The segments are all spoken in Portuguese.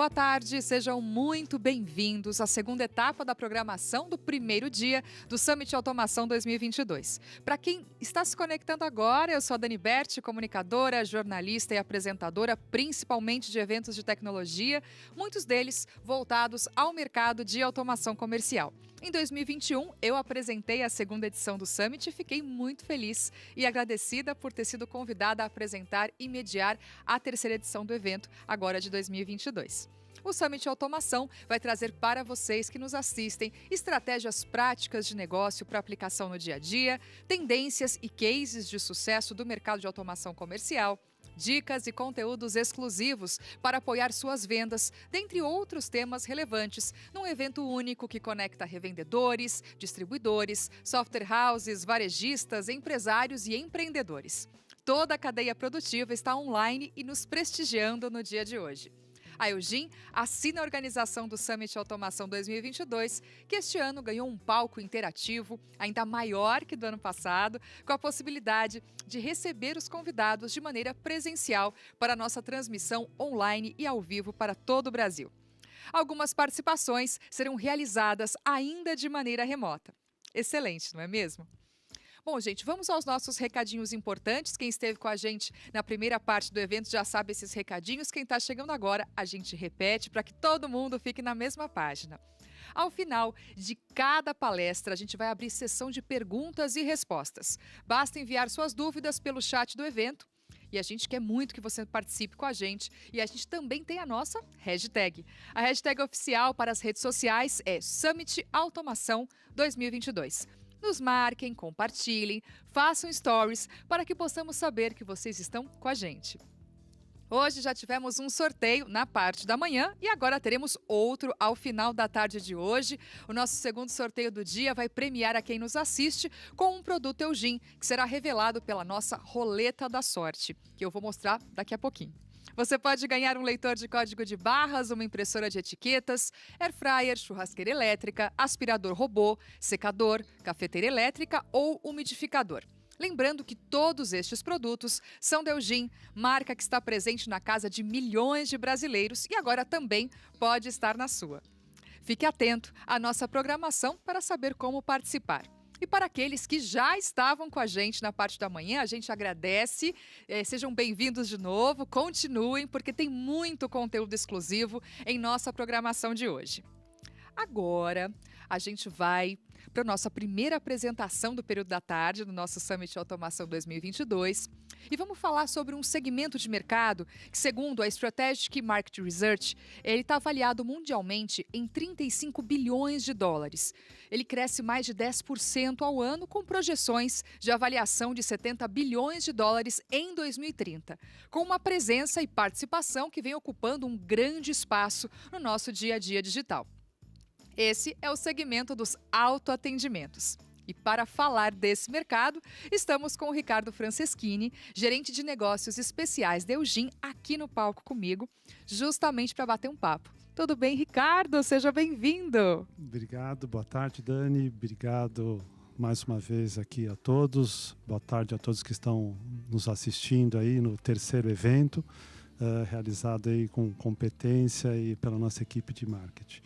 Boa tarde, sejam muito bem-vindos à segunda etapa da programação do primeiro dia do Summit Automação 2022. Para quem está se conectando agora, eu sou a Dani Berti, comunicadora, jornalista e apresentadora, principalmente de eventos de tecnologia, muitos deles voltados ao mercado de automação comercial. Em 2021, eu apresentei a segunda edição do Summit e fiquei muito feliz e agradecida por ter sido convidada a apresentar e mediar a terceira edição do evento, agora de 2022. O Summit Automação vai trazer para vocês que nos assistem estratégias práticas de negócio para aplicação no dia a dia, tendências e cases de sucesso do mercado de automação comercial, dicas e conteúdos exclusivos para apoiar suas vendas, dentre outros temas relevantes, num evento único que conecta revendedores, distribuidores, software houses, varejistas, empresários e empreendedores. Toda a cadeia produtiva está online e nos prestigiando no dia de hoje. A Eugin assina a organização do Summit Automação 2022, que este ano ganhou um palco interativo, ainda maior que do ano passado, com a possibilidade de receber os convidados de maneira presencial para a nossa transmissão online e ao vivo para todo o Brasil. Algumas participações serão realizadas ainda de maneira remota. Excelente, não é mesmo? Bom, gente, vamos aos nossos recadinhos importantes. Quem esteve com a gente na primeira parte do evento já sabe esses recadinhos. Quem está chegando agora, a gente repete para que todo mundo fique na mesma página. Ao final de cada palestra, a gente vai abrir sessão de perguntas e respostas. Basta enviar suas dúvidas pelo chat do evento. E a gente quer muito que você participe com a gente. E a gente também tem a nossa hashtag. A hashtag oficial para as redes sociais é Summit Automação 2022. Nos marquem, compartilhem, façam stories para que possamos saber que vocês estão com a gente. Hoje já tivemos um sorteio na parte da manhã e agora teremos outro ao final da tarde de hoje. O nosso segundo sorteio do dia vai premiar a quem nos assiste com um produto Eugin, que será revelado pela nossa roleta da sorte, que eu vou mostrar daqui a pouquinho. Você pode ganhar um leitor de código de barras, uma impressora de etiquetas, air fryer, churrasqueira elétrica, aspirador robô, secador, cafeteira elétrica ou umidificador. Lembrando que todos estes produtos são da Eugin, marca que está presente na casa de milhões de brasileiros e agora também pode estar na sua. Fique atento à nossa programação para saber como participar. E para aqueles que já estavam com a gente na parte da manhã, a gente agradece. Sejam bem-vindos de novo, continuem, porque tem muito conteúdo exclusivo em nossa programação de hoje. Agora, a gente vai para a nossa primeira apresentação do período da tarde, no nosso Summit Automação 2022. E vamos falar sobre um segmento de mercado que, segundo a Strategic Market Research, ele está avaliado mundialmente em 35 bilhões de dólares. Ele cresce mais de 10% ao ano, com projeções de avaliação de 70 bilhões de dólares em 2030, com uma presença e participação que vem ocupando um grande espaço no nosso dia a dia digital. Esse é o segmento dos autoatendimentos. E para falar desse mercado, estamos com o Ricardo Franceschini, gerente de negócios especiais da Eugin, aqui no palco comigo, justamente para bater um papo. Tudo bem, Ricardo? Seja bem-vindo! Obrigado, boa tarde, Dani. Obrigado mais uma vez aqui a todos. Boa tarde a todos que estão nos assistindo aí no terceiro evento, realizado aí com competência e pela nossa equipe de marketing.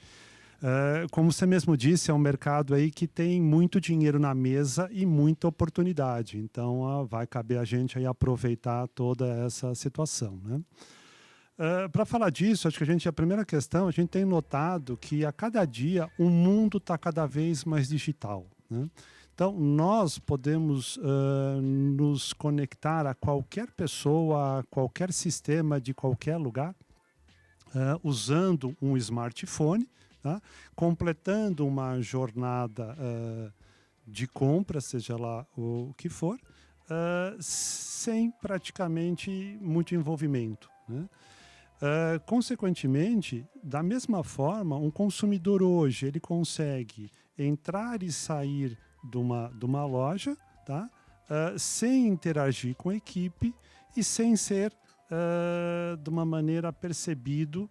Como você mesmo disse, é um mercado aí que tem muito dinheiro na mesa e muita oportunidade. Então, vai caber a gente aí aproveitar toda essa situação, né? Para falar disso, acho que a primeira questão, a gente tem notado que a cada dia o mundo está cada vez mais digital, né? Então, nós podemos nos conectar a qualquer pessoa, a qualquer sistema de qualquer lugar, usando um smartphone, tá? Completando uma jornada de compra, seja lá o que for, sem praticamente muito envolvimento, né? Consequentemente, da mesma forma, um consumidor hoje ele consegue entrar e sair de uma loja, tá? Sem interagir com a equipe e sem ser de uma maneira percebido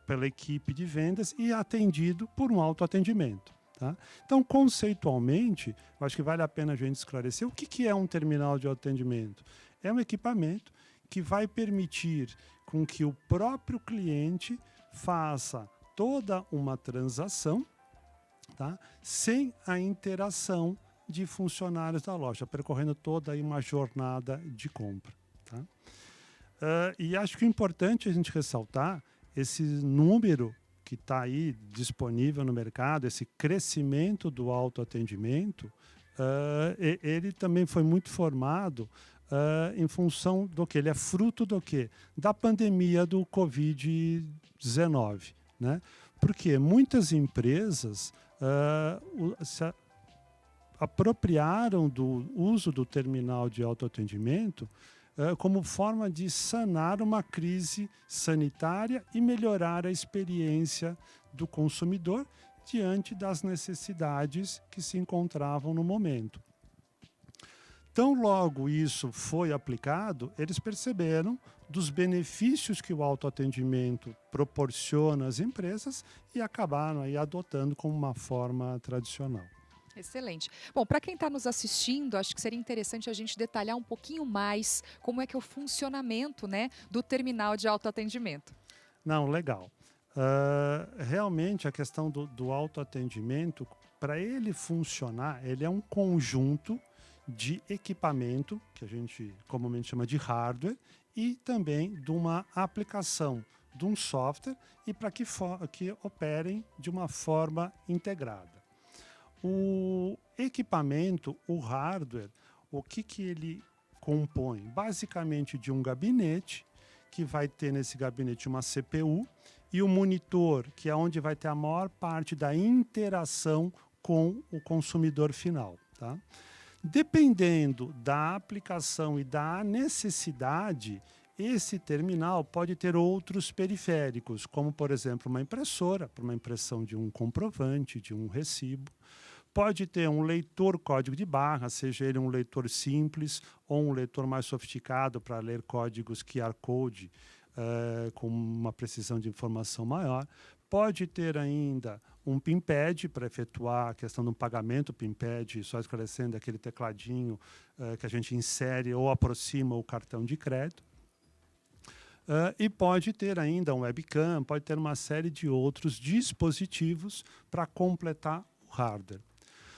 pela equipe de vendas e atendido por um autoatendimento, tá? Então, conceitualmente, eu acho que vale a pena a gente esclarecer o que é um terminal de autoatendimento. É um equipamento que vai permitir com que o próprio cliente faça toda uma transação, tá? Sem a interação de funcionários da loja, percorrendo toda aí uma jornada de compra. Tá? E acho que é importante a gente ressaltar esse número que está aí disponível no mercado, esse crescimento do autoatendimento, ele também foi muito formado em função do que? Ele é fruto do quê? Da pandemia do Covid-19. Né? Porque muitas empresas se apropriaram do uso do terminal de autoatendimento como forma de sanar uma crise sanitária e melhorar a experiência do consumidor diante das necessidades que se encontravam no momento. Tão logo isso foi aplicado, eles perceberam dos benefícios que o autoatendimento proporciona às empresas e acabaram aí adotando como uma forma tradicional. Excelente. Bom, para quem está nos assistindo, acho que seria interessante a gente detalhar um pouquinho mais como é que é o funcionamento, né, do terminal de autoatendimento. Não, legal. Realmente a questão do autoatendimento, para ele funcionar, ele é um conjunto de equipamento, que a gente comumente chama de hardware, e também de uma aplicação, de um software, e para que operem de uma forma integrada. O equipamento, o hardware, o que ele compõe? Basicamente de um gabinete, que vai ter nesse gabinete uma CPU, e o monitor, que é onde vai ter a maior parte da interação com o consumidor final. Tá? Dependendo da aplicação e da necessidade, esse terminal pode ter outros periféricos, como, por exemplo, uma impressora, para uma impressão de um comprovante, de um recibo. Pode ter um leitor código de barra, seja ele um leitor simples ou um leitor mais sofisticado para ler códigos QR Code com uma precisão de informação maior. Pode ter ainda um PIN-pad para efetuar a questão do pagamento, PIN-pad, só esclarecendo aquele tecladinho que a gente insere ou aproxima o cartão de crédito. E pode ter ainda um webcam, pode ter uma série de outros dispositivos para completar o hardware.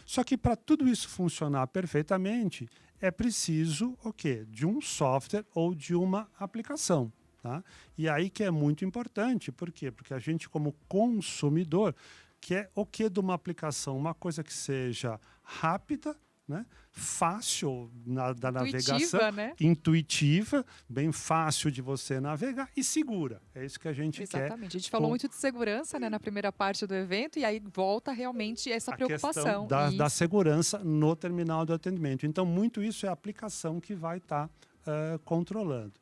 Só que para tudo isso funcionar perfeitamente, é preciso o quê? De um software ou de uma aplicação. Tá? E aí que é muito importante, por quê? Porque a gente, como consumidor, quer o que de uma aplicação? Uma coisa que seja rápida, né? Fácil da navegação, né? Intuitiva, bem fácil de você navegar e segura. É isso que a gente quer. Exatamente. A gente falou muito de segurança, né, na primeira parte do evento, e aí volta realmente essa preocupação. Da segurança no terminal de atendimento. Então, muito isso é a aplicação que vai estar controlando.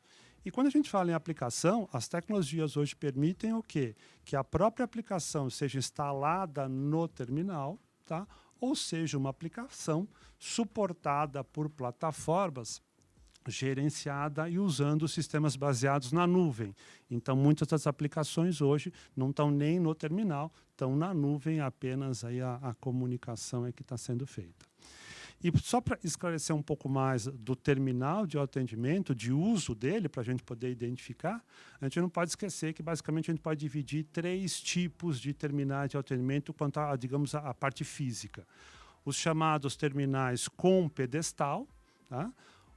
E quando a gente fala em aplicação, as tecnologias hoje permitem o quê? Que a própria aplicação seja instalada no terminal, tá? Ou seja, uma aplicação suportada por plataformas gerenciada e usando sistemas baseados na nuvem. Então, muitas das aplicações hoje não estão nem no terminal, estão na nuvem, apenas aí a comunicação é que está sendo feita. E só para esclarecer um pouco mais do terminal de atendimento, de uso dele, para a gente poder identificar, a gente não pode esquecer que, basicamente, a gente pode dividir 3 tipos de terminais de atendimento quanto a, digamos, a parte física. Os chamados terminais com pedestal, tá?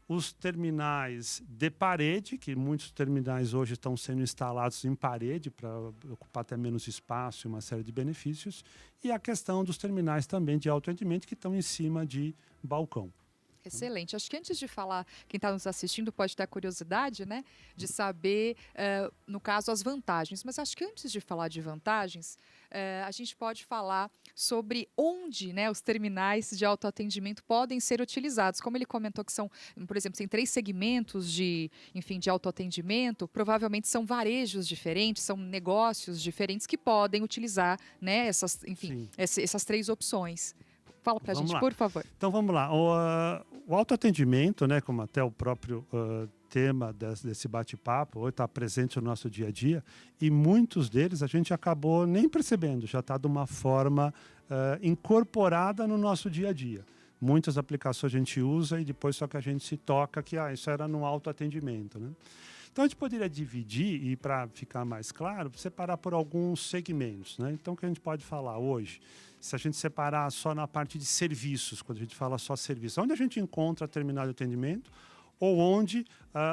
Os terminais de parede, que muitos terminais hoje estão sendo instalados em parede para ocupar até menos espaço e uma série de benefícios, e a questão dos terminais também de autoatendimento que estão em cima de balcão. Excelente. Acho que antes de falar, quem está nos assistindo pode ter a curiosidade, né, de saber, no caso, as vantagens. Mas acho que antes de falar de vantagens, a gente pode falar sobre onde, né, os terminais de autoatendimento podem ser utilizados. Como ele comentou que são, por exemplo, tem 3 segmentos de autoatendimento, provavelmente são varejos diferentes, são negócios diferentes que podem utilizar, né, essas 3 opções. Fala para a gente, por favor. Então, vamos lá. O autoatendimento, né, como até o próprio tema desse bate-papo, está presente no nosso dia a dia, e muitos deles a gente acabou nem percebendo, já está de uma forma incorporada no nosso dia a dia. Muitas aplicações a gente usa e depois só que a gente se toca que isso era no autoatendimento, né? Então, a gente poderia dividir, e para ficar mais claro, separar por alguns segmentos, né? Então, o que a gente pode falar hoje, se a gente separar só na parte de serviços, quando a gente fala só serviços, onde a gente encontra terminal de atendimento, ou onde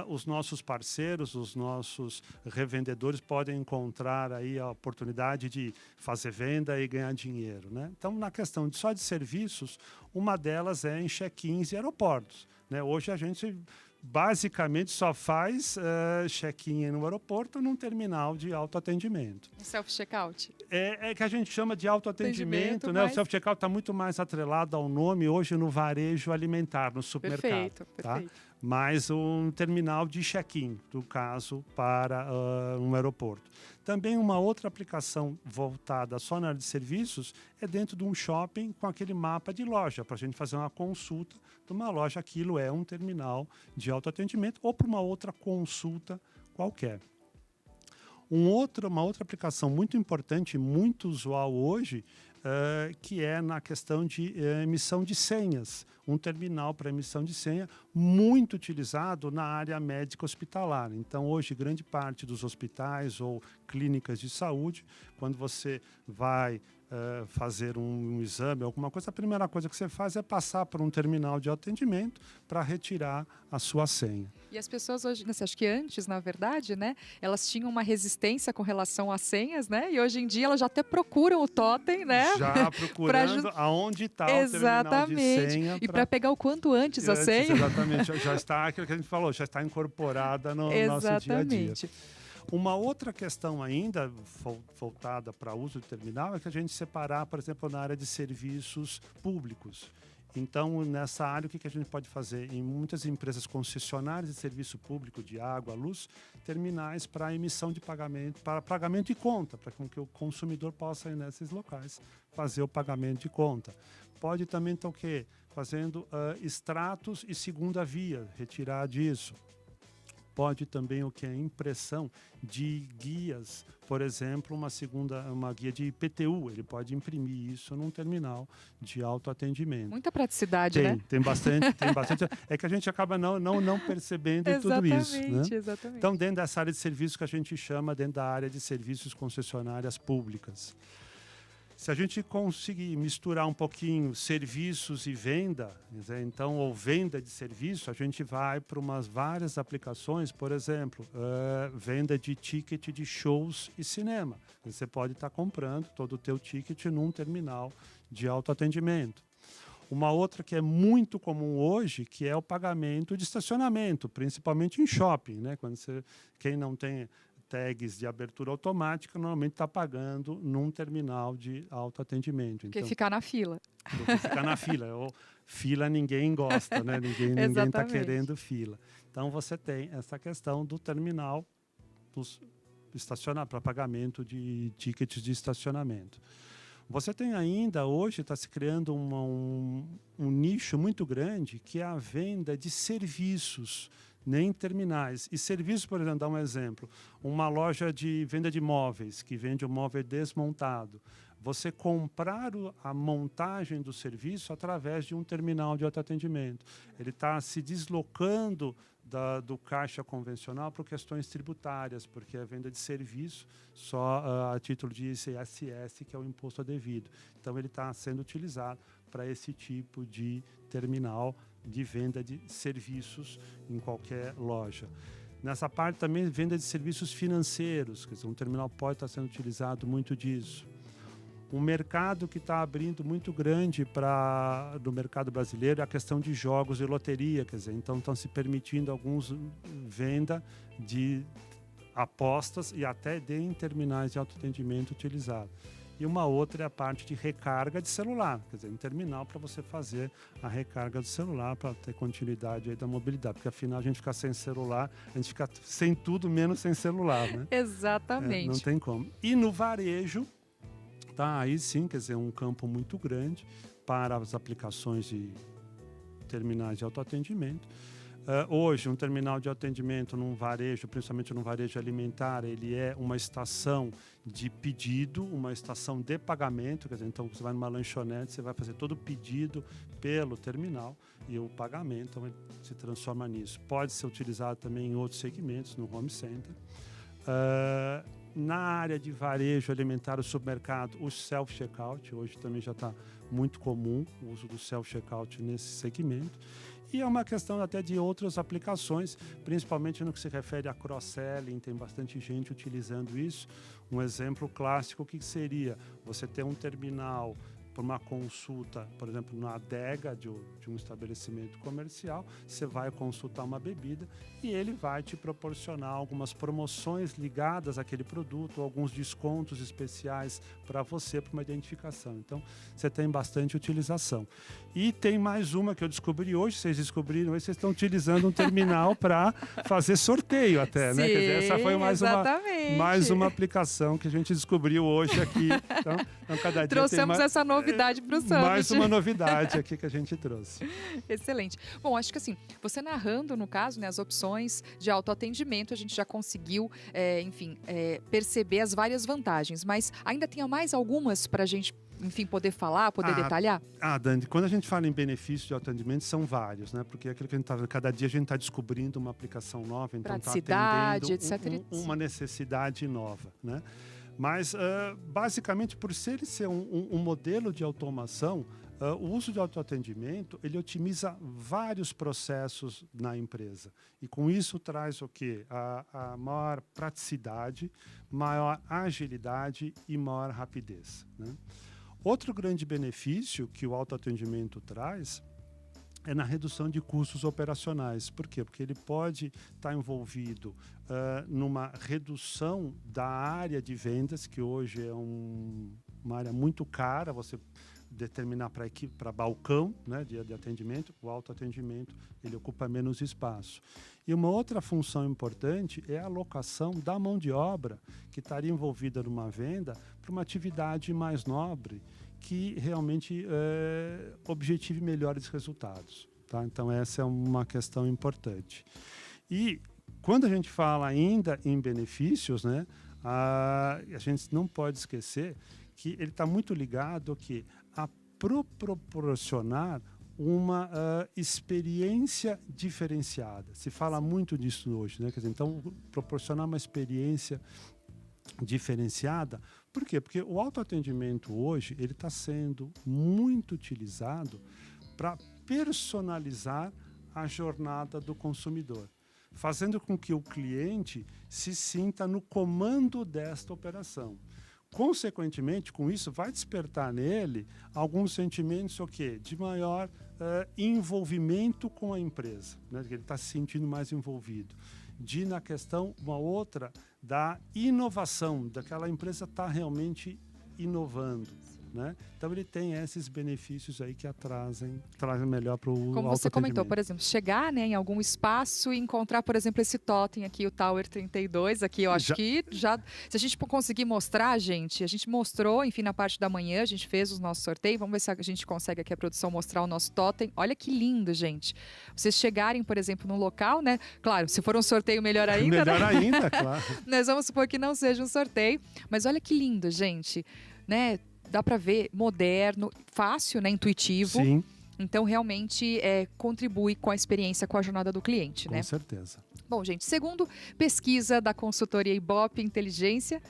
os nossos parceiros, os nossos revendedores podem encontrar aí a oportunidade de fazer venda e ganhar dinheiro, né? Então, na questão só de serviços, uma delas é em check-ins e aeroportos, né? Hoje a gente basicamente só faz check-in no aeroporto num terminal de autoatendimento. Self-checkout. É que a gente chama de autoatendimento, né? Mas... O self-checkout está muito mais atrelado ao nome hoje no varejo alimentar, no supermercado. Perfeito, tá? perfeito. Mas um terminal de check-in, no caso, para um aeroporto. Também uma outra aplicação voltada só na área de serviços é dentro de um shopping com aquele mapa de loja, para a gente fazer uma consulta de uma loja, aquilo é um terminal de autoatendimento, ou para uma outra consulta qualquer. Uma outra aplicação muito importante, muito usual hoje, que é na questão de emissão de senhas. Um terminal para emissão de senha muito utilizado na área médica hospitalar. Então, hoje, grande parte dos hospitais ou clínicas de saúde, quando você vai fazer um exame, alguma coisa, a primeira coisa que você faz é passar por um terminal de atendimento para retirar a sua senha. E as pessoas hoje, acho que antes, na verdade, né, elas tinham uma resistência com relação às senhas, né? E hoje em dia elas já até procuram o totem, né? Já procurando aonde está o terminal de senha. E para pegar o quanto antes a senha. Exatamente, já está, aquilo que a gente falou, já está incorporada no nosso dia a dia. Uma outra questão ainda voltada para uso de terminal é que a gente separar, por exemplo, na área de serviços públicos. Então, nessa área, o que a gente pode fazer? Em muitas empresas concessionárias de serviço público de água, luz, terminais para emissão de pagamento, para pagamento de conta, para que o consumidor possa ir nesses locais fazer o pagamento de conta. Pode também, então, o quê? Fazendo extratos e segunda via, retirar disso. Pode também o que é impressão de guias, por exemplo, uma guia de IPTU, ele pode imprimir isso num terminal de autoatendimento. Muita praticidade, né? Tem bastante. É que a gente acaba não percebendo tudo isso. Né? Exatamente. Então, dentro dessa área de serviços que a gente chama dentro da área de serviços concessionárias públicas. Se a gente conseguir misturar um pouquinho serviços e venda, então, ou venda de serviço, a gente vai para umas várias aplicações, por exemplo, venda de ticket de shows e cinema. Você pode estar comprando todo o teu ticket num terminal de autoatendimento. Uma outra que é muito comum hoje, que é o pagamento de estacionamento, principalmente em shopping, né? Quem não tem tags de abertura automática, normalmente está pagando num terminal de autoatendimento. Porque ficar na fila. Porque ficar na fila. Fila ninguém gosta, né? Ninguém está querendo fila. Então, você tem essa questão do terminal para pagamento de tickets de estacionamento. Você tem ainda, hoje, está se criando um nicho muito grande, que é a venda de serviços, nem terminais. E serviços, por exemplo, dar um exemplo, uma loja de venda de móveis, que vende o móvel desmontado. Você comprar a montagem do serviço através de um terminal de autoatendimento. Ele está se deslocando do caixa convencional para questões tributárias, porque é venda de serviço só a título de ICSS, que é o imposto devido. Então, ele está sendo utilizado para esse tipo de terminal de venda de serviços em qualquer loja. Nessa parte também, venda de serviços financeiros, quer dizer, um terminal pode estar sendo utilizado muito disso. Um mercado que está abrindo muito grande no mercado brasileiro é a questão de jogos e loteria, quer dizer, então estão se permitindo alguns venda de apostas e até em terminais de autoatendimento utilizado. E uma outra é a parte de recarga de celular, quer dizer, um terminal para você fazer a recarga do celular para ter continuidade aí da mobilidade, porque afinal a gente fica sem celular, a gente fica sem tudo menos sem celular, né? Exatamente. Não tem como. E no varejo, tá aí sim, quer dizer, um campo muito grande para as aplicações de terminais de autoatendimento. Hoje, um terminal de atendimento num varejo, principalmente num varejo alimentar, ele é uma estação de pedido, uma estação de pagamento. Quer dizer, então você vai numa lanchonete, você vai fazer todo o pedido pelo terminal e o pagamento então, ele se transforma nisso. Pode ser utilizado também em outros segmentos, no home center. Na área de varejo alimentar, o supermercado, o self-checkout, hoje também já está muito comum o uso do self-checkout nesse segmento. E é uma questão até de outras aplicações, principalmente no que se refere a cross-selling, tem bastante gente utilizando isso. Um exemplo clássico que seria você ter um terminal por uma consulta, por exemplo, na adega de um estabelecimento comercial, você vai consultar uma bebida e ele vai te proporcionar algumas promoções ligadas àquele produto, alguns descontos especiais para você, para uma identificação. Então, você tem bastante utilização. E tem mais uma que eu descobri hoje, vocês descobriram hoje, vocês estão utilizando um terminal para fazer sorteio até, Sim, né? Quer dizer, essa foi mais uma aplicação que a gente descobriu hoje aqui. Então cada dia trouxemos essa novidade para o Summit. Mais uma novidade aqui que a gente trouxe. Excelente. Bom, acho que assim, você narrando, no caso, né, as opções de autoatendimento, a gente já conseguiu, perceber as várias vantagens, mas ainda tem mais algumas para a gente poder falar, poder detalhar? Dani, quando a gente fala em benefícios de autoatendimento, são vários, né? Porque é aquilo que a gente está cada dia a gente está descobrindo uma aplicação nova, então está atendendo uma necessidade nova, né? Mas, basicamente, por ser um modelo de automação, o uso de autoatendimento, ele otimiza vários processos na empresa. E com isso traz o quê? A maior praticidade, maior agilidade e maior rapidez, né? Outro grande benefício que o autoatendimento traz é na redução de custos operacionais. Por quê? Porque ele pode estar envolvido numa redução da área de vendas, que hoje é uma área muito cara, você determinar para balcão, né, de atendimento, o autoatendimento ele ocupa menos espaço. E uma outra função importante é a alocação da mão de obra que estaria envolvida numa venda para uma atividade mais nobre que realmente objetive melhores resultados. Tá? Então essa é uma questão importante. E quando a gente fala ainda em benefícios, né, a gente não pode esquecer que ele está muito ligado a proporcionar uma experiência diferenciada. Se fala muito disso hoje, né? Quer dizer, então, proporcionar uma experiência diferenciada. Por quê? Porque o autoatendimento hoje ele está sendo muito utilizado para personalizar a jornada do consumidor, fazendo com que o cliente se sinta no comando desta operação. Consequentemente, com isso, vai despertar nele alguns sentimentos de maior envolvimento com a empresa, né? Ele está se sentindo mais envolvido. Na questão, uma outra, da inovação, daquela empresa estar realmente inovando. Né? Então ele tem esses benefícios aí que trazem melhor para o autoatendimento. Como você comentou, por exemplo, chegar, né, em algum espaço e encontrar, por exemplo, esse totem aqui, o Tower 32, aqui, eu acho que já, se a gente conseguir mostrar, a gente mostrou, enfim, na parte da manhã, a gente fez os nossos sorteios, vamos ver se a gente consegue aqui a produção mostrar o nosso totem. Olha que lindo, gente. Vocês chegarem, por exemplo, num local, né, claro, se for um sorteio, melhor ainda, melhor né? ainda, claro. Nós vamos supor que não seja um sorteio, mas olha que lindo, gente, né? Dá para ver moderno, fácil, né? Intuitivo. Sim. Então, realmente, contribui com a experiência, com a jornada do cliente, né? Com certeza. Bom, gente, segundo pesquisa da consultoria Ibope Inteligência,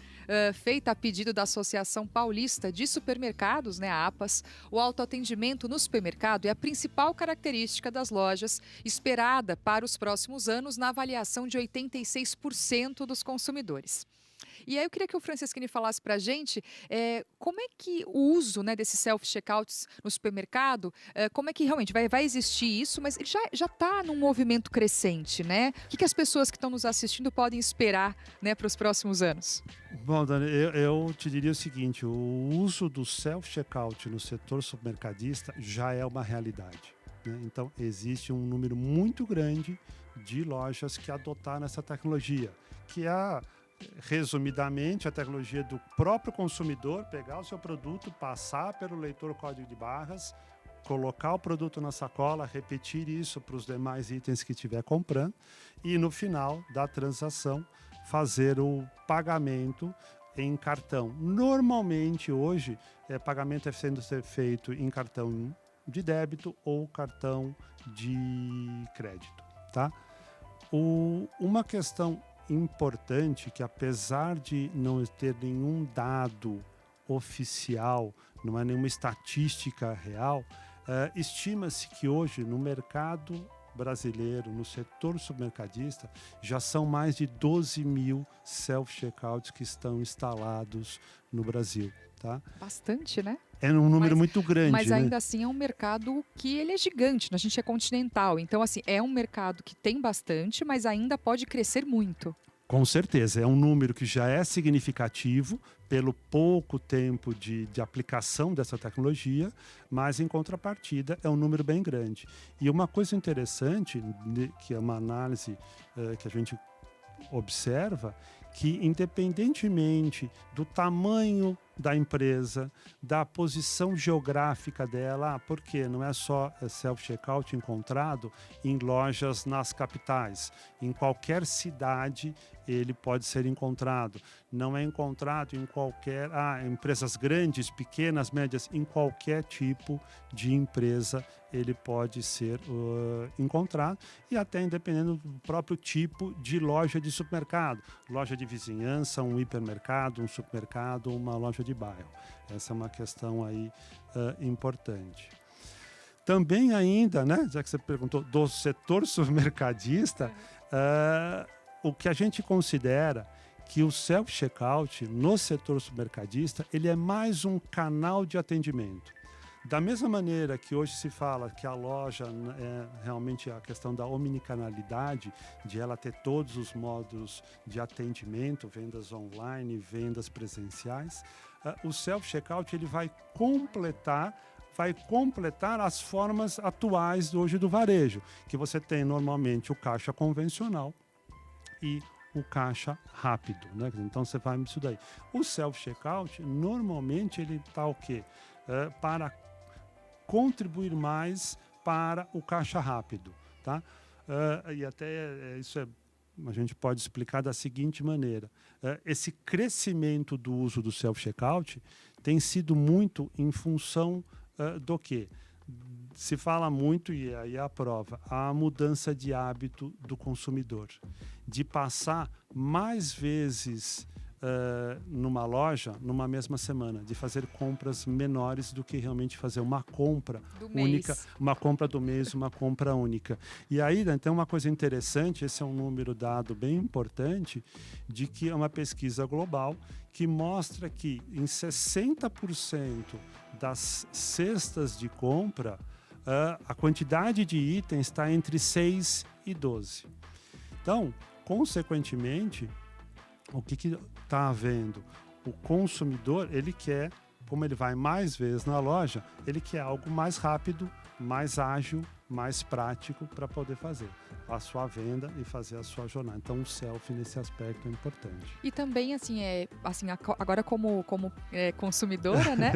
feita a pedido da Associação Paulista de Supermercados, né, a APAS, o autoatendimento no supermercado é a principal característica das lojas, esperada para os próximos anos na avaliação de 86% dos consumidores. E aí eu queria que o Francisquini falasse para a gente como é que o uso, né, desses self-checkouts no supermercado, como é que realmente vai existir isso, mas ele já está num movimento crescente, né? O que as pessoas que estão nos assistindo podem esperar, né, para os próximos anos? Bom, Dani, eu te diria o seguinte, o uso do self-checkout no setor supermercadista já é uma realidade, né? Então, existe um número muito grande de lojas que adotaram essa tecnologia, que é resumidamente, a tecnologia do próprio consumidor pegar o seu produto, passar pelo leitor código de barras, colocar o produto na sacola, repetir isso para os demais itens que estiver comprando e no final da transação fazer o pagamento em cartão. Normalmente hoje pagamento sendo feito em cartão de débito ou cartão de crédito, tá? Uma questão importante que, apesar de não ter nenhum dado oficial, não é nenhuma estatística real, estima-se que hoje no mercado brasileiro, no setor supermercadista, já são mais de 12 mil self-checkouts que estão instalados no Brasil. Tá? Bastante, né? É um número muito grande. Mas ainda né? assim é um mercado que ele é gigante, a gente é continental. Então, assim, é um mercado que tem bastante, mas ainda pode crescer muito. Com certeza, é um número que já é significativo pelo pouco tempo de aplicação dessa tecnologia, mas em contrapartida é um número bem grande. E uma coisa interessante, que é uma análise que a gente observa, que independentemente do tamanho da empresa, da posição geográfica dela, porque não é só self-checkout encontrado em lojas nas capitais, em qualquer cidade ele pode ser encontrado. Não é encontrado em qualquer empresas grandes, pequenas, médias, em qualquer tipo de empresa ele pode ser encontrado, e até independendo do próprio tipo de loja de supermercado, loja de vizinhança, um hipermercado, um supermercado, uma loja de bairro. Essa é uma questão aí importante. Também ainda, né, já que você perguntou, do setor supermercadista, o que a gente considera que o self-checkout no setor supermercadista, ele é mais um canal de atendimento. Da mesma maneira que hoje se fala que a loja é realmente a questão da omnicanalidade, de ela ter todos os modos de atendimento, vendas online, vendas presenciais, o self-checkout ele vai completar as formas atuais hoje do varejo, que você tem normalmente o caixa convencional e o caixa rápido, né? Então você vai isso daí. O self-checkout, normalmente ele está o quê? Para contribuir mais para o caixa rápido, tá? E até isso a gente pode explicar da seguinte maneira. Esse crescimento do uso do self-checkout tem sido muito em função do quê? Se fala muito, e aí é a prova, a mudança de hábito do consumidor, de passar mais vezes numa loja, numa mesma semana, de fazer compras menores do que realmente fazer uma compra única, uma compra do mês, uma compra única. E aí, então, uma coisa interessante, esse é um número dado bem importante, de que é uma pesquisa global que mostra que em 60% das cestas de compra, a quantidade de itens está entre 6 e 12. Então, consequentemente, o que está havendo? O consumidor, ele quer, como ele vai mais vezes na loja, ele quer algo mais rápido, mais ágil, mais prático para poder fazer a sua venda e fazer a sua jornada. Então, o selfie nesse aspecto é importante. E também, assim, agora como consumidora, né?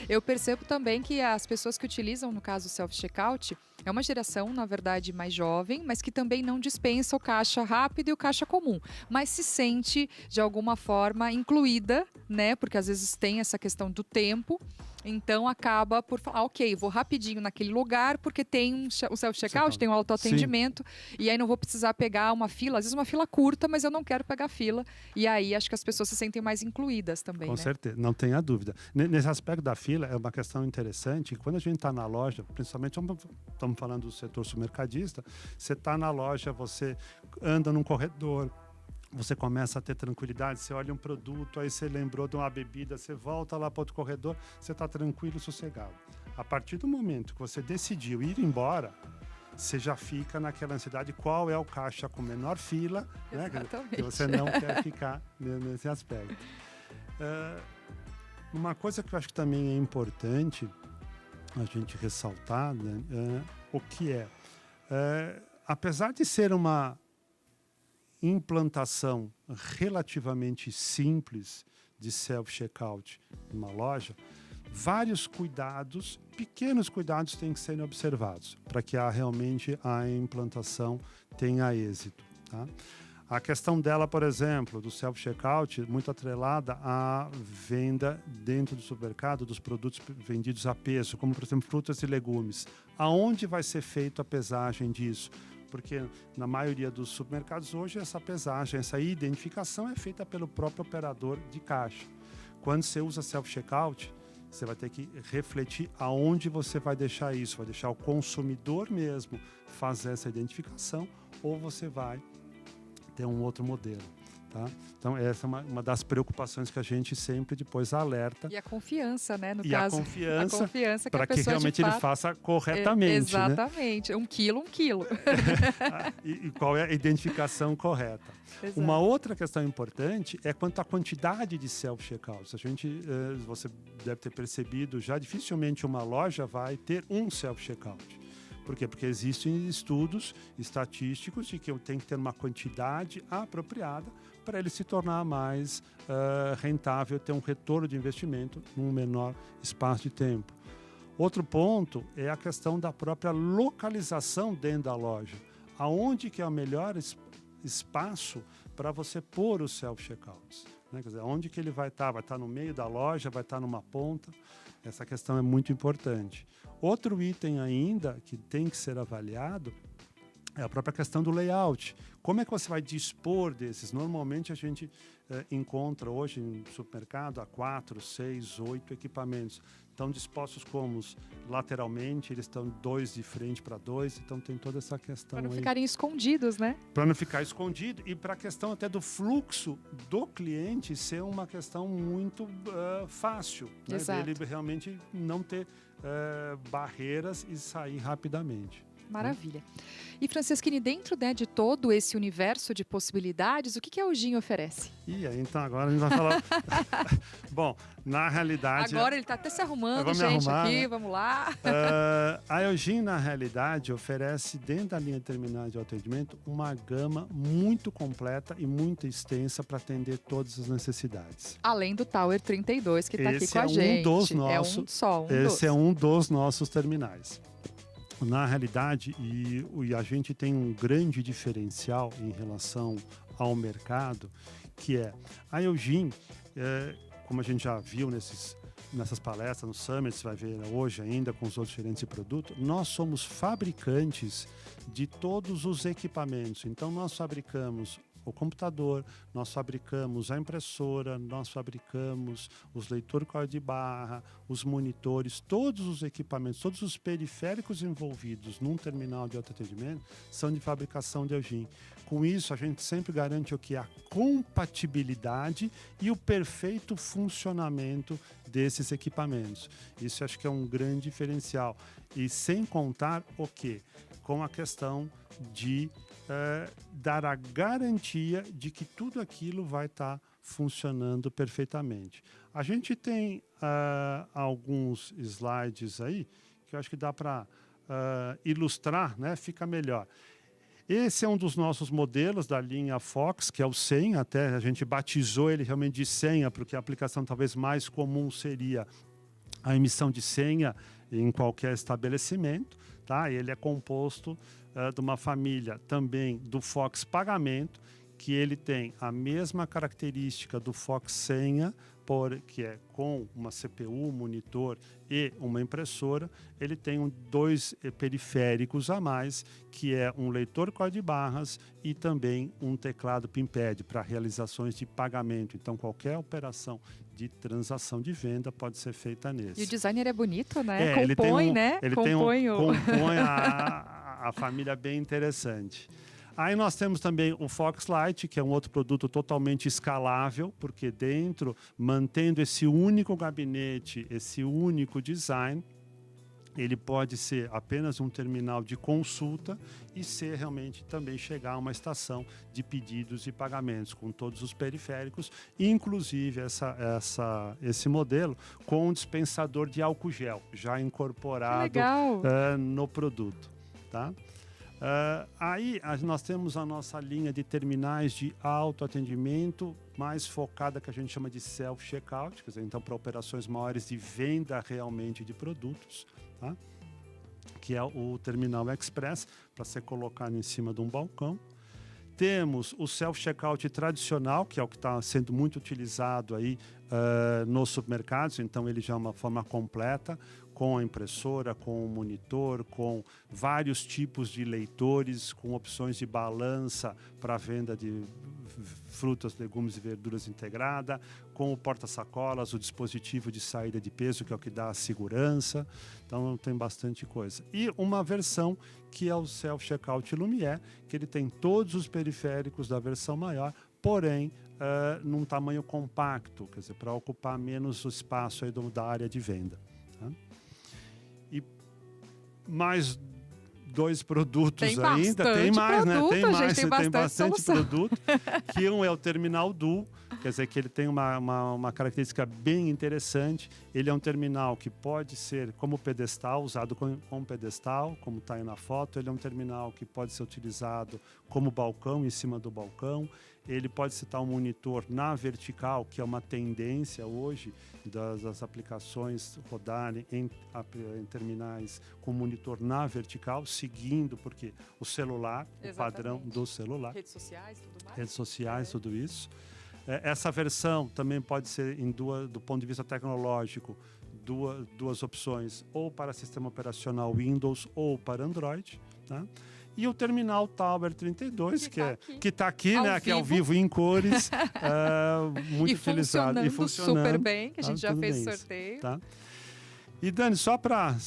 Eu percebo também que as pessoas que utilizam, no caso, o self-checkout, é uma geração, na verdade, mais jovem, mas que também não dispensa o caixa rápido e o caixa comum, mas se sente, de alguma forma, incluída, né? Porque às vezes tem essa questão do tempo. Então, acaba por falar, ok, vou rapidinho naquele lugar, porque tem o self-checkout, tem o autoatendimento, e aí não vou precisar pegar uma fila, às vezes uma fila curta, mas eu não quero pegar fila. E aí, acho que as pessoas se sentem mais incluídas também, Com certeza, não tenha dúvida. Nesse aspecto da fila, é uma questão interessante. Quando a gente está na loja, principalmente, estamos falando do setor supermercadista, você está na loja, você anda num corredor, você começa a ter tranquilidade, você olha um produto, aí você lembrou de uma bebida, você volta lá para outro corredor, você está tranquilo, sossegado. A partir do momento que você decidiu ir embora, você já fica naquela ansiedade, qual é o caixa com menor fila, né? Que você não quer ficar nesse aspecto. Uma coisa que eu acho que também é importante a gente ressaltar, né, o que apesar de ser uma implantação relativamente simples de self-checkout numa loja, vários cuidados, pequenos cuidados têm que ser observados para que realmente a implantação tenha êxito. Tá? A questão dela, por exemplo, do self-checkout, muito atrelada à venda dentro do supermercado dos produtos vendidos a peso, como, por exemplo, frutas e legumes. Aonde vai ser feita a pesagem disso? Porque na maioria dos supermercados hoje essa pesagem, essa identificação é feita pelo próprio operador de caixa. Quando você usa self-checkout, você vai ter que refletir aonde você vai deixar isso. Vai deixar o consumidor mesmo fazer essa identificação ou você vai ter um outro modelo. Tá? Então, essa é uma das preocupações que a gente sempre depois alerta. E a confiança, né? No e caso, a confiança para que realmente ele faça corretamente. Exatamente. Né? 1 quilo, 1 quilo. E qual é a identificação correta. Exato. Uma outra questão importante é quanto à quantidade de self-checkouts. Você deve ter percebido já, dificilmente uma loja vai ter um self-checkout. Por quê? Porque existem estudos estatísticos de que eu tenho que ter uma quantidade apropriada para ele se tornar mais rentável, ter um retorno de investimento num menor espaço de tempo. Outro ponto é a questão da própria localização dentro da loja. Aonde que é o melhor espaço para você pôr os self-checkouts? Né? Quer dizer, onde que ele vai estar? Vai estar no meio da loja? Vai estar numa ponta? Essa questão é muito importante. Outro item ainda que tem que ser avaliado é a própria questão do layout. Como é que você vai dispor desses? Normalmente a gente encontra hoje no supermercado 4, 6, 8 equipamentos. Estão dispostos como lateralmente, eles estão 2 de frente para 2, então tem toda essa questão. Para não ficarem escondidos, né? Para não ficar escondido e para a questão até do fluxo do cliente ser uma questão muito fácil. Né? Ele realmente não ter barreiras e sair rapidamente. Maravilha. E Franceschini, dentro de todo esse universo de possibilidades, o que a Eugin oferece? Então agora a gente vai falar... Bom, na realidade... Agora ele está até se arrumando, gente, aqui, né? Vamos lá. A Eugin, na realidade, oferece, dentro da linha terminal de autoatendimento, uma gama muito completa e muito extensa para atender todas as necessidades. Além do Tower 32, que está aqui com a gente. Esse é um dos nossos terminais. Na realidade, e a gente tem um grande diferencial em relação ao mercado, que é a Eugin, como a gente já viu nessas palestras, no Summit, você vai ver hoje ainda com os outros gerentes de produto, nós somos fabricantes de todos os equipamentos. Então, nós fabricamos o computador, nós fabricamos a impressora, nós fabricamos os leitores código de barra, os monitores, todos os equipamentos, todos os periféricos envolvidos num terminal de autoatendimento são de fabricação de Eugin. Com isso, a gente sempre garante o que? A compatibilidade e o perfeito funcionamento desses equipamentos. Isso acho que é um grande diferencial. E sem contar o quê? Com a questão de dar a garantia de que tudo aquilo vai estar funcionando perfeitamente. A gente tem alguns slides aí que eu acho que dá para ilustrar, né? Fica melhor. Esse é um dos nossos modelos da linha Fox, que é o Senha, até a gente batizou ele realmente de Senha, porque a aplicação talvez mais comum seria a emissão de senha em qualquer estabelecimento. Tá? Ele é composto de uma família também do Fox Pagamento, que ele tem a mesma característica do Fox Senha, que é com uma CPU, monitor e uma impressora. Ele tem 2 periféricos a mais, que é um leitor código de barras e também um teclado PIN-pad para realizações de pagamento. Então, qualquer operação de transação de venda pode ser feita nesse. E o designer é bonito, né? Compõe, né? Ele compõe a família bem interessante. Aí nós temos também o Fox Lite, que é um outro produto totalmente escalável, porque dentro, mantendo esse único gabinete, esse único design, ele pode ser apenas um terminal de consulta e ser realmente também chegar a uma estação de pedidos e pagamentos com todos os periféricos, inclusive esse modelo com um dispensador de álcool gel já incorporado no produto. Tá? Aí nós temos a nossa linha de terminais de autoatendimento, mais focada, que a gente chama de self-checkout, quer dizer, então para operações maiores de venda realmente de produtos, tá? Que é o terminal express, para ser colocado em cima de um balcão. Temos o self-checkout tradicional, que é o que está sendo muito utilizado aí nos supermercados, então ele já é uma forma completa, com a impressora, com o monitor, com vários tipos de leitores, com opções de balança para venda de frutas, legumes e verduras integrada, com o porta-sacolas, o dispositivo de saída de peso, que é o que dá a segurança. Então tem bastante coisa. E uma versão que é o Self-Checkout Lumière, que ele tem todos os periféricos da versão maior, porém num tamanho compacto, quer dizer, para ocupar menos o espaço aí da área de venda. Tá? E mais 2 produtos ainda, tem mais, produto, né? Tem bastante solução. produto, que um é o Terminal Duo, quer dizer que ele tem uma característica bem interessante. Ele é um terminal que pode ser como pedestal, usado como pedestal, como está aí na foto. Ele é um terminal que pode ser utilizado como balcão, em cima do balcão. Ele pode citar um monitor na vertical, que é uma tendência hoje das aplicações rodarem em terminais com monitor na vertical, seguindo porque o celular, o padrão do celular. Redes sociais, tudo mais. Redes sociais, tudo isso. Essa versão também pode ser, do ponto de vista tecnológico, duas opções, ou para sistema operacional Windows ou para Android, tá? E o terminal Tower 32, que está aqui, né? Que é ao vivo em cores, muito utilizado. E funcionando super bem, que a gente já fez sorteio. Tá? E Dani, só para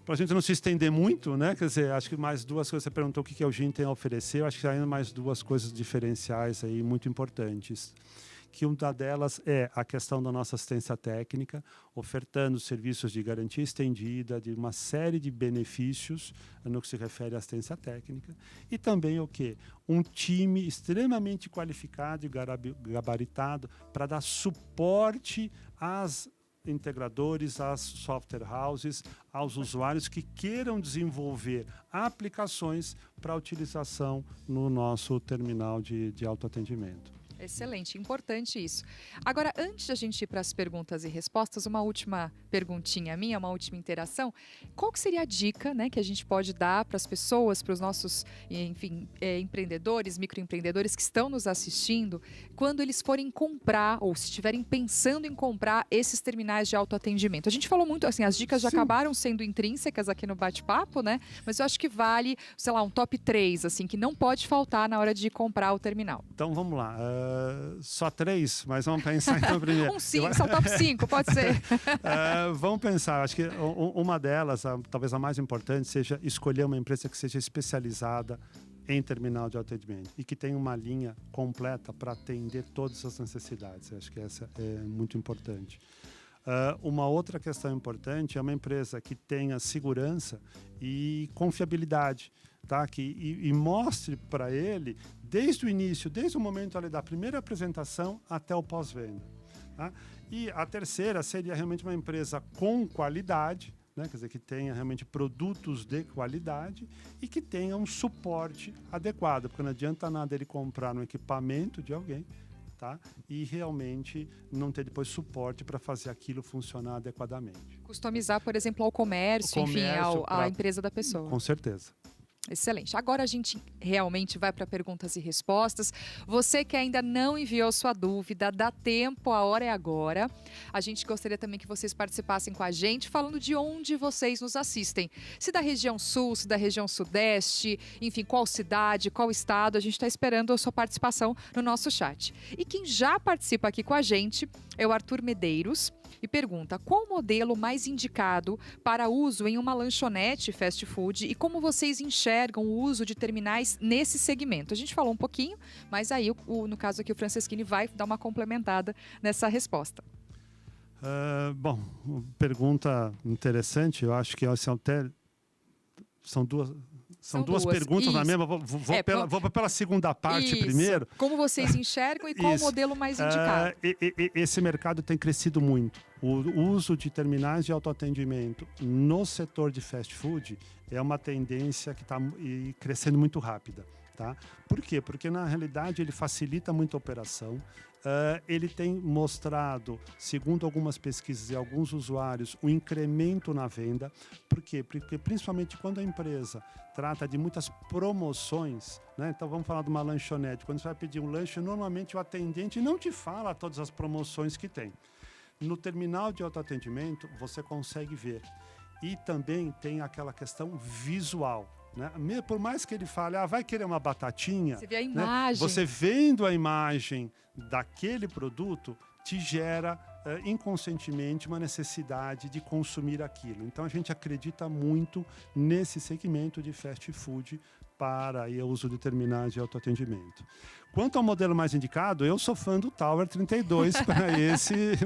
a gente não se estender muito, né? Quer dizer, acho que mais 2 coisas. Você perguntou o que o GIN tem a oferecer. Eu acho que ainda mais 2 coisas diferenciais aí muito importantes. Que uma delas é a questão da nossa assistência técnica, ofertando serviços de garantia estendida, de uma série de benefícios no que se refere à assistência técnica. E também o quê? Um time extremamente qualificado e gabaritado para dar suporte às integradores, às software houses, aos usuários que queiram desenvolver aplicações para utilização no nosso terminal de autoatendimento. Excelente, importante isso. Agora, antes de a gente ir para as perguntas e respostas, uma última perguntinha minha, uma última interação. Qual que seria a dica, né, que a gente pode dar para as pessoas, para os nossos, enfim, empreendedores, microempreendedores que estão nos assistindo, quando eles forem comprar ou se estiverem pensando em comprar esses terminais de autoatendimento? A gente falou muito, assim, as dicas já acabaram sendo intrínsecas aqui no bate-papo, né? Mas eu acho que vale, sei lá, um top 3, assim, que não pode faltar na hora de comprar o terminal. Então, vamos lá. Só 3, mas vamos pensar então primeiro. São top 5, pode ser. Vamos pensar, acho que uma delas, talvez a mais importante, seja escolher uma empresa que seja especializada em terminal de autoatendimento e que tenha uma linha completa para atender todas as necessidades. Acho que essa é muito importante. Uma outra questão importante é uma empresa que tenha segurança e confiabilidade, tá? E mostre para ele, desde o início, desde o momento ali da primeira apresentação até o pós-venda. Tá? E a terceira seria realmente uma empresa com qualidade, né? Quer dizer, que tenha realmente produtos de qualidade e que tenha um suporte adequado, porque não adianta nada ele comprar um equipamento de alguém, tá? E realmente não ter depois suporte para fazer aquilo funcionar adequadamente. Customizar, por exemplo, ao comércio, enfim, à empresa da pessoa. Com certeza. Excelente. Agora a gente realmente vai para perguntas e respostas. Você que ainda não enviou sua dúvida, dá tempo, a hora é agora. A gente gostaria também que vocês participassem com a gente, falando de onde vocês nos assistem. Se da região sul, se da região sudeste, enfim, qual cidade, qual estado. A gente está esperando a sua participação no nosso chat. E quem já participa aqui com a gente é o Arthur Medeiros. E pergunta, qual o modelo mais indicado para uso em uma lanchonete fast food e como vocês enxergam o uso de terminais nesse segmento? A gente falou um pouquinho, mas aí, no caso aqui, o Franceschini vai dar uma complementada nessa resposta. Bom, pergunta interessante. Eu acho que são São duas perguntas na mesma. Vou pela segunda parte primeiro. Como vocês enxergam e qual o modelo mais indicado? Esse mercado tem crescido muito. O uso de terminais de autoatendimento no setor de fast food é uma tendência que está crescendo muito rápida. Tá? Por quê? Porque, na realidade, ele facilita muito a operação. Ele tem mostrado, segundo algumas pesquisas e alguns usuários, um incremento na venda. Por quê? Porque, principalmente, quando a empresa trata de muitas promoções, né? Então, vamos falar de uma lanchonete. Quando você vai pedir um lanche, normalmente o atendente não te fala todas as promoções que tem. No terminal de autoatendimento, você consegue ver. E também tem aquela questão visual. Né? Por mais que ele fale, vai querer uma batatinha, você vê a imagem. Né? Você vendo a imagem daquele produto, te gera inconscientemente uma necessidade de consumir aquilo. Então, a gente acredita muito nesse segmento de fast food para o uso de terminais de autoatendimento. Quanto ao modelo mais indicado, eu sou fã do Tower 32 para esse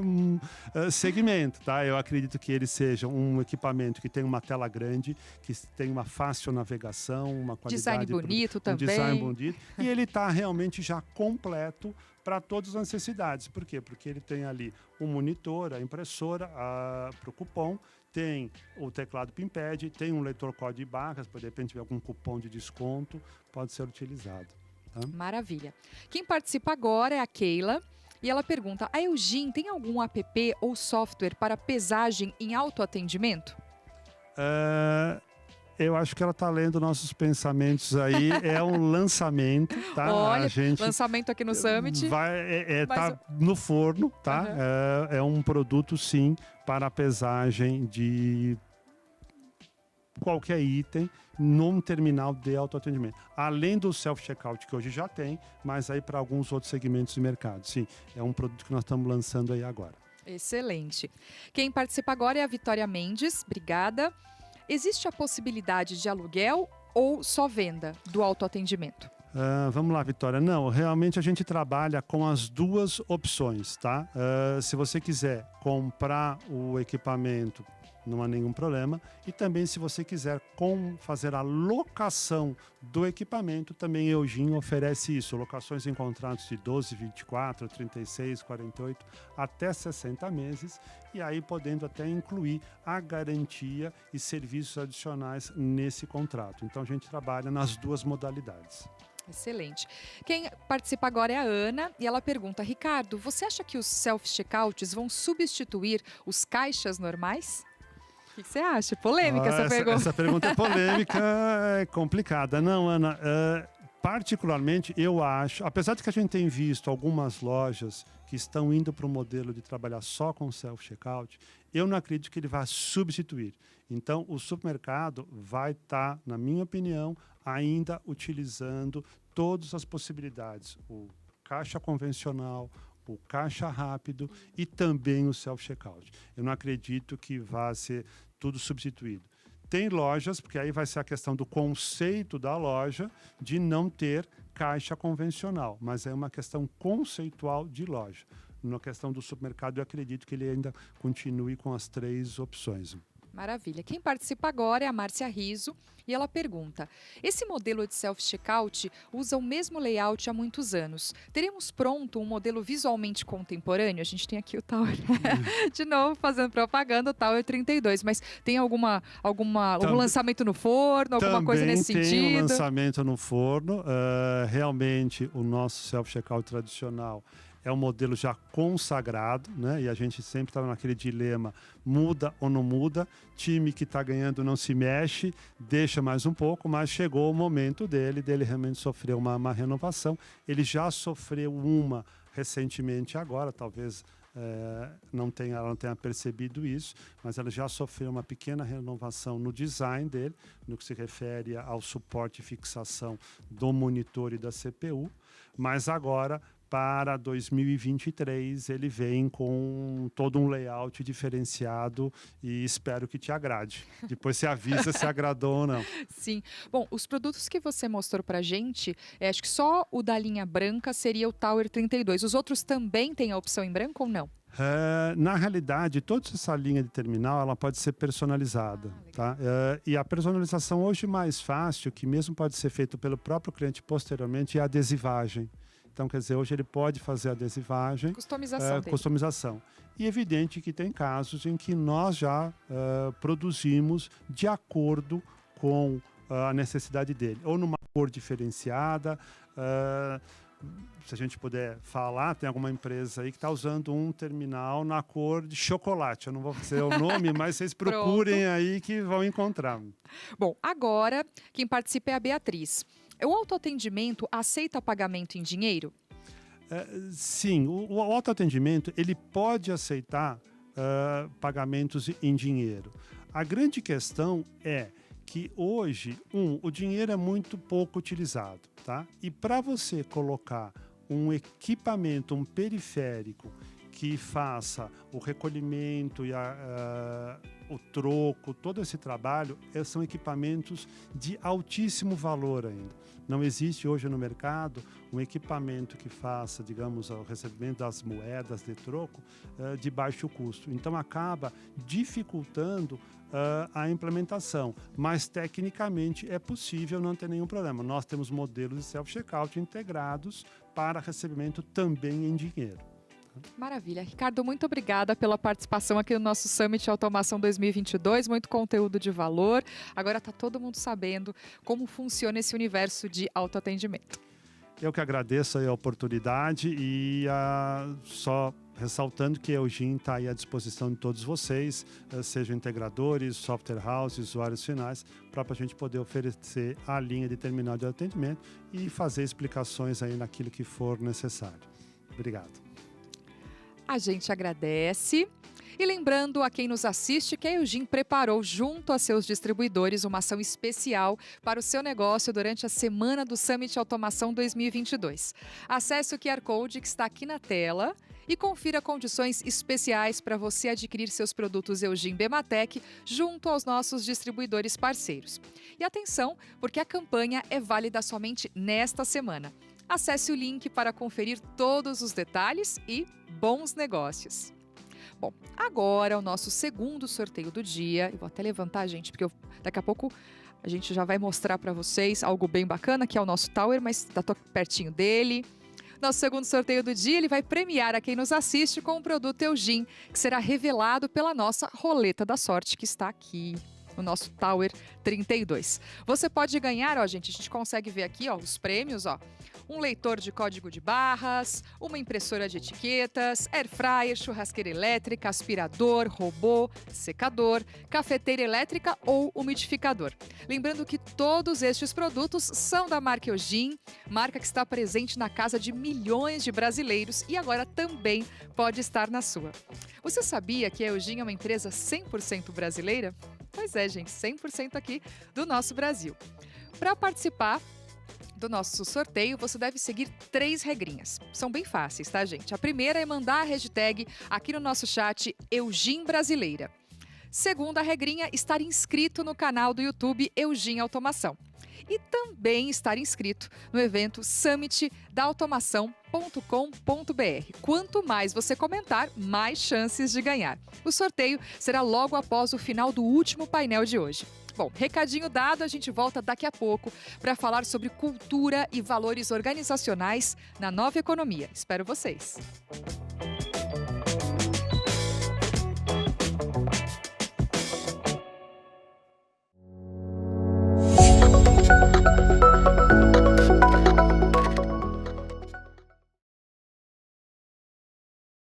segmento. Tá? Eu acredito que ele seja um equipamento que tem uma tela grande, que tem uma fácil navegação, uma qualidade... Design bonito também. Design bonito. E ele está realmente já completo para todas as necessidades. Por quê? Porque ele tem ali o monitor, a impressora para o cupom, tem o teclado PINPAD, tem um leitor código de barras, para de repente tiver algum cupom de desconto, pode ser utilizado. Tá? Maravilha. Quem participa agora é a Keila e ela pergunta, a Eugin tem algum app ou software para pesagem em autoatendimento? Eu acho que ela está lendo nossos pensamentos aí. É um lançamento, tá? Olha, lançamento aqui no Summit. Tá no forno, tá? Uhum. É um produto, sim, para a pesagem de qualquer item num terminal de autoatendimento. Além do self-checkout, que hoje já tem, mas aí para alguns outros segmentos de mercado. Sim, é um produto que nós estamos lançando aí agora. Excelente. Quem participa agora é a Vitória Mendes. Obrigada. Existe a possibilidade de aluguel ou só venda do autoatendimento? Vamos lá, Vitória. Não, realmente a gente trabalha com as duas opções, tá? Se você quiser comprar o equipamento, não há nenhum problema. E também, se você quiser fazer a locação do equipamento, também a Eugin oferece isso. Locações em contratos de 12, 24, 36, 48, até 60 meses. E aí podendo até incluir a garantia e serviços adicionais nesse contrato. Então, a gente trabalha nas duas modalidades. Excelente. Quem participa agora é a Ana e ela pergunta, Ricardo, você acha que os self-checkouts vão substituir os caixas normais? O que você acha? Polêmica essa pergunta. Essa pergunta é polêmica, é complicada. Não, Ana, particularmente eu acho, apesar de que a gente tem visto algumas lojas que estão indo para o modelo de trabalhar só com self-checkout, eu não acredito que ele vá substituir. Então, o supermercado vai estar, na minha opinião, ainda utilizando todas as possibilidades. O caixa convencional, o caixa rápido e também o self-checkout. Eu não acredito que vá ser tudo substituído. Tem lojas, porque aí vai ser a questão do conceito da loja de não ter caixa convencional, mas é uma questão conceitual de loja. Na questão do supermercado, eu acredito que ele ainda continue com as três opções. Maravilha. Quem participa agora é a Márcia Riso e ela pergunta, esse modelo de self-checkout usa o mesmo layout há muitos anos. Teremos pronto um modelo visualmente contemporâneo? A gente tem aqui o Tower, de novo fazendo propaganda, o Tower 32, mas tem algum lançamento no forno, alguma coisa nesse sentido? Também tem um lançamento no forno. Realmente, o nosso self-checkout tradicional é um modelo já consagrado, né? E a gente sempre estava naquele dilema, muda ou não muda? Time que está ganhando não se mexe, deixa mais um pouco, mas chegou o momento dele realmente sofrer uma renovação. Ele já sofreu uma recentemente agora, talvez ela não tenha percebido isso, mas ela já sofreu uma pequena renovação no design dele, no que se refere ao suporte e fixação do monitor e da CPU, mas agora, para 2023, ele vem com todo um layout diferenciado e espero que te agrade. Depois você avisa se agradou ou não. Sim. Bom, os produtos que você mostrou pra gente, acho que só o da linha branca seria o Tower 32. Os outros também têm a opção em branco ou não? Na realidade, toda essa linha de terminal ela pode ser personalizada. Tá? E a personalização hoje mais fácil, que mesmo pode ser feito pelo próprio cliente posteriormente, é a adesivagem. Então, quer dizer, hoje ele pode fazer a adesivagem, customização. E é evidente que tem casos em que nós já produzimos de acordo com a necessidade dele, ou numa cor diferenciada. Se a gente puder falar, tem alguma empresa aí que está usando um terminal na cor de chocolate. Eu não vou dizer o nome, mas vocês procurem aí que vão encontrar. Bom, agora quem participa é a Beatriz. O autoatendimento aceita pagamento em dinheiro? Sim, o autoatendimento ele pode aceitar pagamentos em dinheiro. A grande questão é que hoje, o dinheiro é muito pouco utilizado, tá? E para você colocar um equipamento, um periférico que faça o recolhimento e o troco, todo esse trabalho, são equipamentos de altíssimo valor ainda. Não existe hoje no mercado um equipamento que faça, digamos, o recebimento das moedas de troco de baixo custo. Então, acaba dificultando a implementação, mas tecnicamente é possível, não ter nenhum problema. Nós temos modelos de self-checkout integrados para recebimento também em dinheiro. Maravilha. Ricardo, muito obrigada pela participação aqui no nosso Summit Automação 2022. Muito conteúdo de valor. Agora está todo mundo sabendo como funciona esse universo de autoatendimento. Eu que agradeço a oportunidade e só ressaltando que a Eugin está aí à disposição de todos vocês, sejam integradores, software houses, usuários finais, para a gente poder oferecer a linha de terminal de atendimento e fazer explicações aí naquilo que for necessário. Obrigado. A gente agradece. E lembrando a quem nos assiste que a Eugin preparou junto a seus distribuidores uma ação especial para o seu negócio durante a semana do Summit Automação 2022. Acesse o QR Code que está aqui na tela e confira condições especiais para você adquirir seus produtos Eugin Bematec junto aos nossos distribuidores parceiros. E atenção, porque a campanha é válida somente nesta semana. Acesse o link para conferir todos os detalhes e bons negócios. Bom, agora o nosso segundo sorteio do dia. Eu vou até levantar, gente, porque daqui a pouco a gente já vai mostrar para vocês algo bem bacana, que é o nosso Tower, mas estou pertinho dele. Nosso segundo sorteio do dia, ele vai premiar a quem nos assiste com o produto Eugin, que será revelado pela nossa roleta da sorte, que está aqui no nosso Tower 32. Você pode ganhar, ó, gente, a gente consegue ver aqui, ó, os prêmios, ó. Um leitor de código de barras, uma impressora de etiquetas, air fryer, churrasqueira elétrica, aspirador, robô, secador, cafeteira elétrica ou umidificador. Lembrando que todos estes produtos são da marca Eugin, marca que está presente na casa de milhões de brasileiros e agora também pode estar na sua. Você sabia que a Eugin é uma empresa 100% brasileira? Pois é, gente, 100% aqui do nosso Brasil. Para participar do nosso sorteio, você deve seguir 3 regrinhas. São bem fáceis, tá, gente? A primeira é mandar a hashtag aqui no nosso chat Eugin Brasileira. Segunda regrinha, estar inscrito no canal do YouTube Eugin Automação. E também estar inscrito no evento Summit da Automação.com.br. Quanto mais você comentar, mais chances de ganhar. O sorteio será logo após o final do último painel de hoje. Bom, recadinho dado, a gente volta daqui a pouco para falar sobre cultura e valores organizacionais na nova economia. Espero vocês!